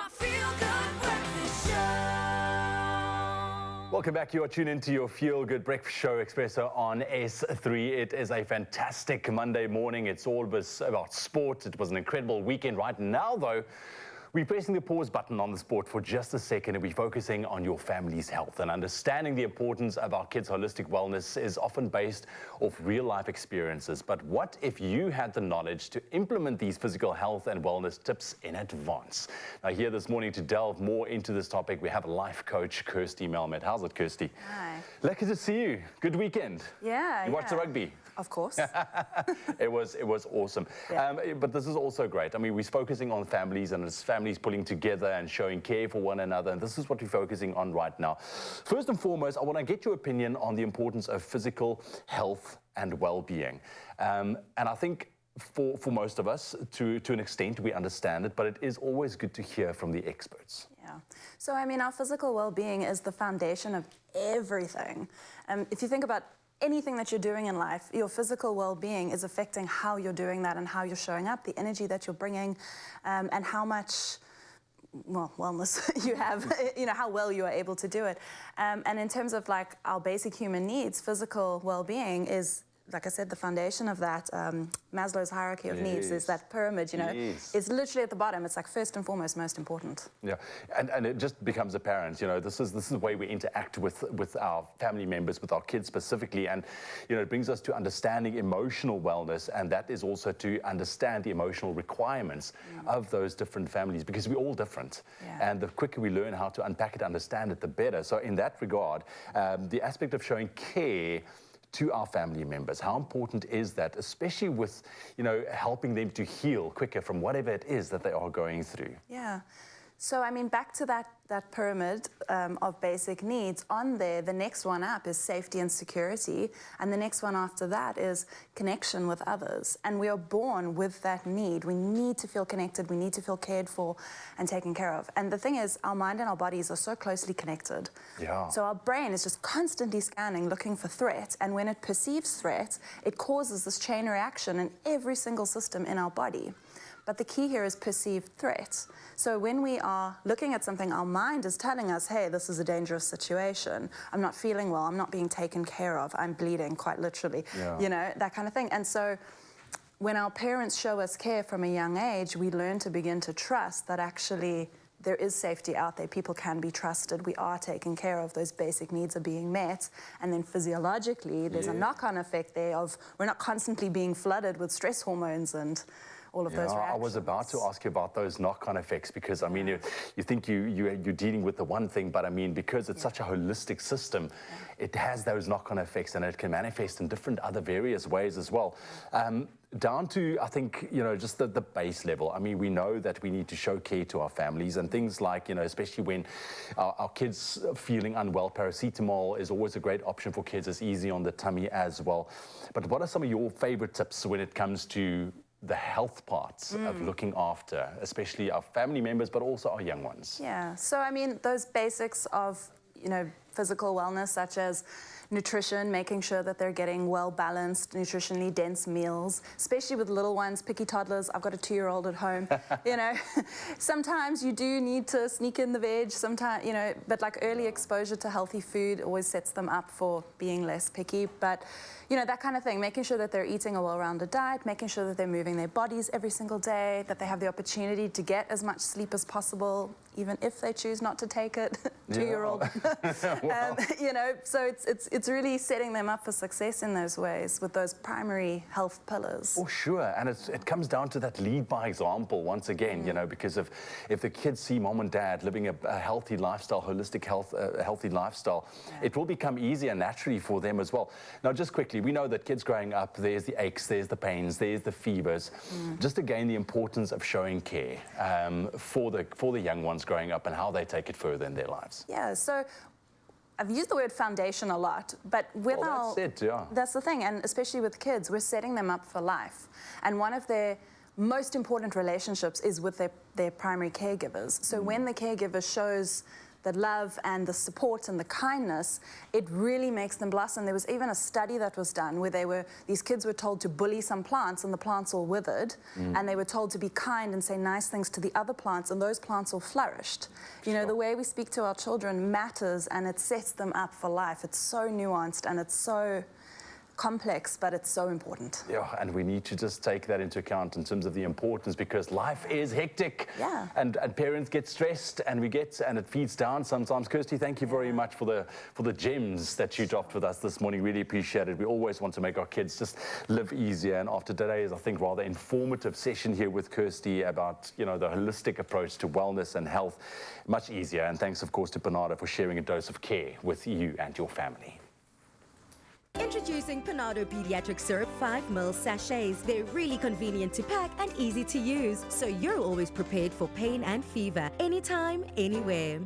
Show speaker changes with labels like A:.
A: my feel-good breakfast show.
B: Welcome back. You are tuned into your Feel Good Breakfast Show, Expresso on S3. It is a fantastic Monday morning. It's all about sport. It was an incredible weekend. Right now, though, we're pressing the pause button on the sport for just a second, and we're focusing on your family's health. And understanding the importance of our kids' holistic wellness is often based off real-life experiences. But what if you had the knowledge to implement these physical health and wellness tips in advance? Now, here this morning to delve more into this topic, we have life coach Kirsty Melmet. How's it, Kirsty?
C: Hi.
B: Lucky to see you. Good weekend.
C: Yeah.
B: You watched the rugby?
C: Of course.
B: It was awesome.
C: Yeah.
B: But this is also great. I mean, we're focusing on families, and it's families pulling together and showing care for one another. And this is what we're focusing on right now. First and foremost, I want to get your opinion on the importance of physical health and well-being. And I think for most of us, to an extent, we understand it, but it is always good to hear from the experts.
C: Yeah. So, I mean, our physical well-being is the foundation of everything. If you think about anything that you're doing in life, your physical well-being is affecting how you're doing that and how you're showing up, the energy that you're bringing, and how much, well, wellness you have, you know, how well you are able to do it. And in terms of like our basic human needs, physical well-being is, like I said, the foundation of that. Maslow's hierarchy of needs is that pyramid, you know. It's literally at the bottom. It's like first and foremost, most important.
B: Yeah, and it just becomes apparent, you know, this is the way we interact with our family members, with our kids specifically, and, you know, it brings us to understanding emotional wellness, and that is also to understand the emotional requirements of those different families, because we're all different. And the quicker we learn how to unpack it, understand it, the better. So in that regard, the aspect of showing care to our family members, how important is that, especially with, you know, helping them to heal quicker from whatever it is that they are going through?
C: Yeah. So, I mean, back to that pyramid of basic needs, on there, the next one up is safety and security, and the next one after that is connection with others. And we are born with that need. We need to feel connected, we need to feel cared for and taken care of. And the thing is, our mind and our bodies are so closely connected.
B: Yeah.
C: So our brain is just constantly scanning, looking for threat, and when it perceives threat, it causes this chain reaction in every single system in our body. But the key here is perceived threat. So when we are looking at something, our mind is telling us, hey, this is a dangerous situation. I'm not feeling well. I'm not being taken care of. I'm bleeding, quite literally. You know, that kind of thing. And so when our parents show us care from a young age, we learn to begin to trust that actually there is safety out there. People can be trusted. We are taken care of. Those basic needs are being met. And then physiologically, there's a knock-on effect there of we're not constantly being flooded with stress hormones and all of those reactions.
B: I was about to ask you about those knock-on effects, because I mean, you think you're dealing with the one thing, but I mean, because it's such a holistic system, it has those knock-on effects, and it can manifest in different other various ways as well. Down to, I think, you know, just the base level. I mean, we know that we need to show care to our families, and things like, you know, especially when our kids are feeling unwell, paracetamol is always a great option for kids. It's easy on the tummy as well. But what are some of your favorite tips when it comes to the health parts of looking after, especially our family members, but also our young ones?
C: Yeah, so I mean, those basics of, you know, physical wellness, such as nutrition, making sure that they're getting well-balanced, nutritionally dense meals, especially with little ones, picky toddlers. I've got a 2-year-old at home, you know. Sometimes you do need to sneak in the veg, sometimes, you know, but like early exposure to healthy food always sets them up for being less picky. But, you know, that kind of thing, making sure that they're eating a well-rounded diet, making sure that they're moving their bodies every single day, that they have the opportunity to get as much sleep as possible, even if they choose not to take it. 2-year-old. You know, so it's really setting them up for success in those ways with those primary health pillars.
B: For sure, and it comes down to that lead by example once again, you know, because if the kids see mom and dad living a healthy lifestyle, holistic health, healthy lifestyle, it will become easier naturally for them as well. Now, just quickly, we know that kids growing up, there's the aches, there's the pains, there's the fevers. Just again, the importance of showing care for the young ones growing up and how they take it further in their lives.
C: Yeah, so I've used the word foundation a lot, but with that's the thing, and especially with kids, we're setting them up for life. And one of their most important relationships is with their primary caregivers. So when the caregiver shows the love and the support and the kindness, it really makes them blossom. There was even a study that was done where these kids were told to bully some plants and the plants all withered, and they were told to be kind and say nice things to the other plants, and those plants all flourished. You know, the way we speak to our children matters, and it sets them up for life. It's so nuanced and it's so complex, but it's so important.
B: Yeah, and we need to just take that into account in terms of the importance, because life is hectic.
C: Yeah.
B: And parents get stressed, and it feeds down sometimes. Kirsty, thank you very much for the gems that you dropped with us this morning. Really appreciate it. We always want to make our kids just live easier. And after today's, I think, rather informative session here with Kirsty about, you know, the holistic approach to wellness and health, much easier. And thanks, of course, to PANADO for sharing a dose of care with you and your family.
D: Introducing PANADO Pediatric Syrup 5ml sachets. They're really convenient to pack and easy to use, so you're always prepared for pain and fever, anytime, anywhere.